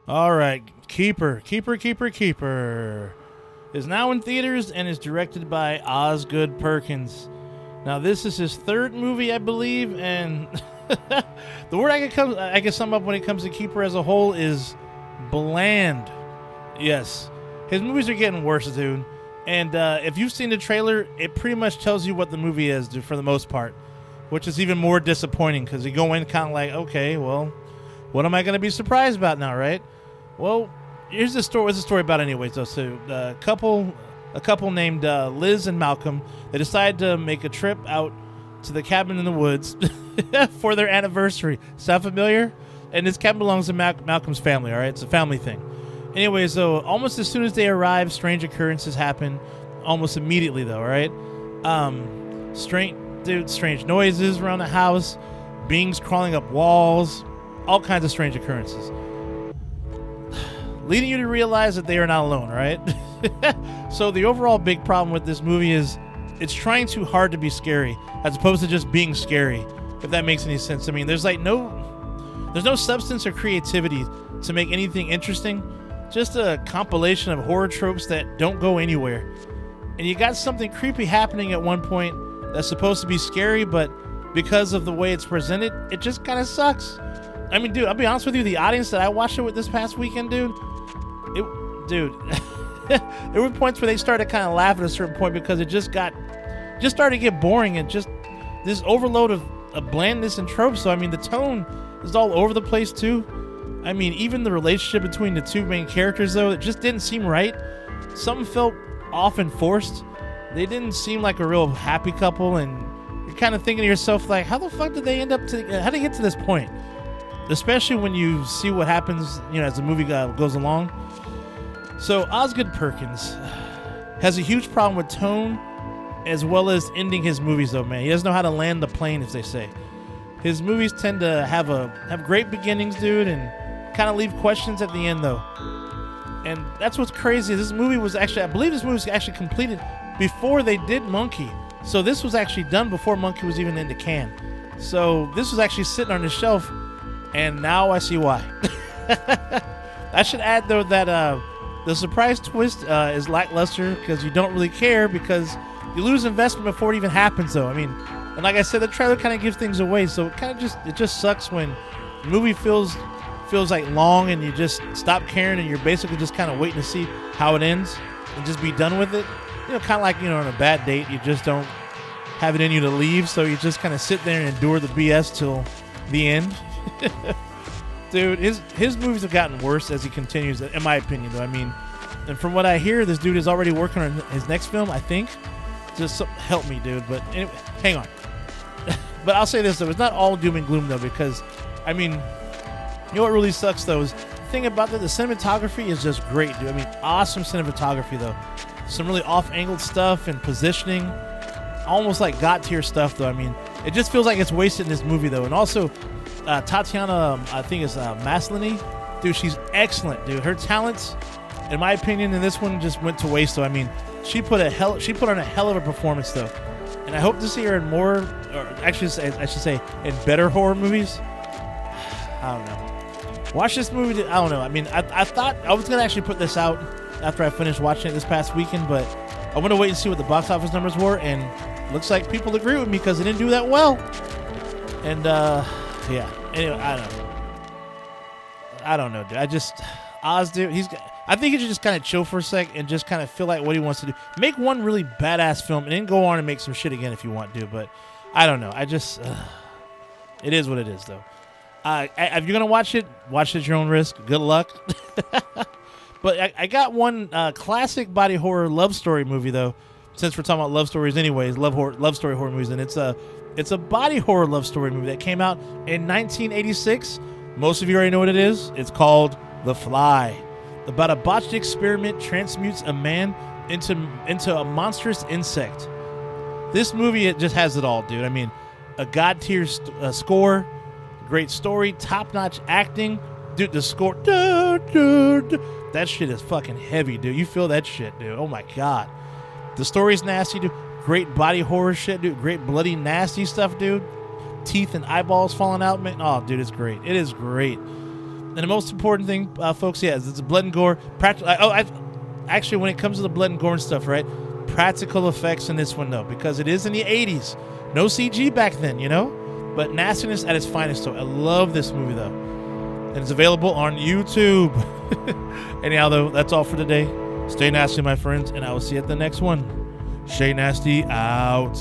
All right, Keeper is now in theaters and is directed by Osgood Perkins. Now, this is his third movie, I believe, and the word I can sum up when it comes to Keeper as a whole is bland. Yes, his movies are getting worse, dude. And if you've seen the trailer, it pretty much tells you what the movie is, dude, for the most part, which is even more disappointing because you go in kind of like, okay, well, what am I going to be surprised about now, right? Well, here's the story. What's the story about, anyways? Though, so a couple named Liz and Malcolm, they decided to make a trip out to the cabin in the woods for their anniversary. Sound familiar? And this cabin belongs to Malcolm's family. All right, it's a family thing. Anyway, so almost as soon as they arrive, strange occurrences happen. Almost immediately, though. All right, strange noises around the house, beings crawling up walls, all kinds of strange occurrences, leading you to realize that they are not alone, right? So the overall big problem with this movie is it's trying too hard to be scary as opposed to just being scary, if that makes any sense. I mean, there's no substance or creativity to make anything interesting, just a compilation of horror tropes that don't go anywhere. And you got something creepy happening at one point that's supposed to be scary, but because of the way it's presented, it just kind of sucks. I mean, dude, I'll be honest with you, the audience that I watched it with this past weekend, dude, there were points where they started kind of laughing at a certain point because it just started to get boring and just this overload of blandness and tropes. So, I mean, the tone is all over the place, too. I mean, even the relationship between the two main characters, though, it just didn't seem right. Something felt off and forced. They didn't seem like a real happy couple, and you're kind of thinking to yourself, like, how the fuck did they how did they get to this point? Especially when you see what happens, as the movie goes along. So Osgood Perkins has a huge problem with tone as well as ending his movies, though, man. He doesn't know how to land the plane, as they say. His movies tend to have great beginnings, dude, and kind of leave questions at the end, though. And that's what's crazy. I believe this movie was actually completed before they did Monkey. So this was actually done before Monkey was even in the can. So this was actually sitting on the shelf, and now I see why. I should add, though, that the surprise twist is lackluster because you don't really care because you lose investment before it even happens, though. I mean, and like I said, the trailer kind of gives things away, so it just sucks when the movie feels like long and you just stop caring and you're basically just kind of waiting to see how it ends and just be done with it. Kind of like, on a bad date, you just don't have it in you to leave, so you just kind of sit there and endure the BS till the end. Dude, his movies have gotten worse as he continues, in my opinion, though. I mean, and from what I hear, this dude is already working on his next film, I think. Just help me, dude. But anyway, hang on. But I'll say this, though. It's not all doom and gloom, though, because, I mean, you know what really sucks, though, is the thing about the cinematography is just great, dude. I mean, awesome cinematography, though. Some really off-angled stuff and positioning. Almost like God-tier stuff, though. I mean, it just feels like it's wasted in this movie, though. And also, Tatiana, I think it's Maslany. Dude, she's excellent, dude. Her talents, in my opinion, in this one just went to waste, though. I mean, she put on a hell of a performance, though. And I hope to see her in more, or actually, I should say, in better horror movies. I don't know. Watch this movie. I don't know. I mean, I thought I was going to actually put this out after I finished watching it this past weekend, but I want to wait and see what the box office numbers were, and looks like people agree with me because it didn't do that well. And, yeah. Anyway, I don't know, dude. Oz, dude, I think he should just kind of chill for a sec and just kind of feel like what he wants to do. Make one really badass film and then go on and make some shit again if you want to. But I don't know. It is what it is, though. If you're going to watch it at your own risk. Good luck. But I got one classic body horror love story movie, though, since we're talking about love stories anyways, love story horror movies. And it's a body horror love story movie that came out in 1986. Most of you already know what it is. It's called The Fly. About a botched experiment transmutes a man into a monstrous insect. This movie, it just has it all, dude. I mean, a god-tier score, great story, top-notch acting. Dude, the score, that shit is fucking heavy, dude. You feel that shit, dude. Oh, my God. The story's nasty, dude. Great body horror shit, dude. Great bloody, nasty stuff, dude. Teeth and eyeballs falling out, man. Oh, dude, it's great. It is great. And the most important thing, folks, is it's blood and gore. Actually, when it comes to the blood and gore and stuff, right? Practical effects in this one, though, because it is in the 80s. No CG back then, but nastiness at its finest. So I love this movie, though. And it's available on YouTube. Anyhow, though, that's all for today. Stay nasty, my friends, and I will see you at the next one. Shay Nasty out.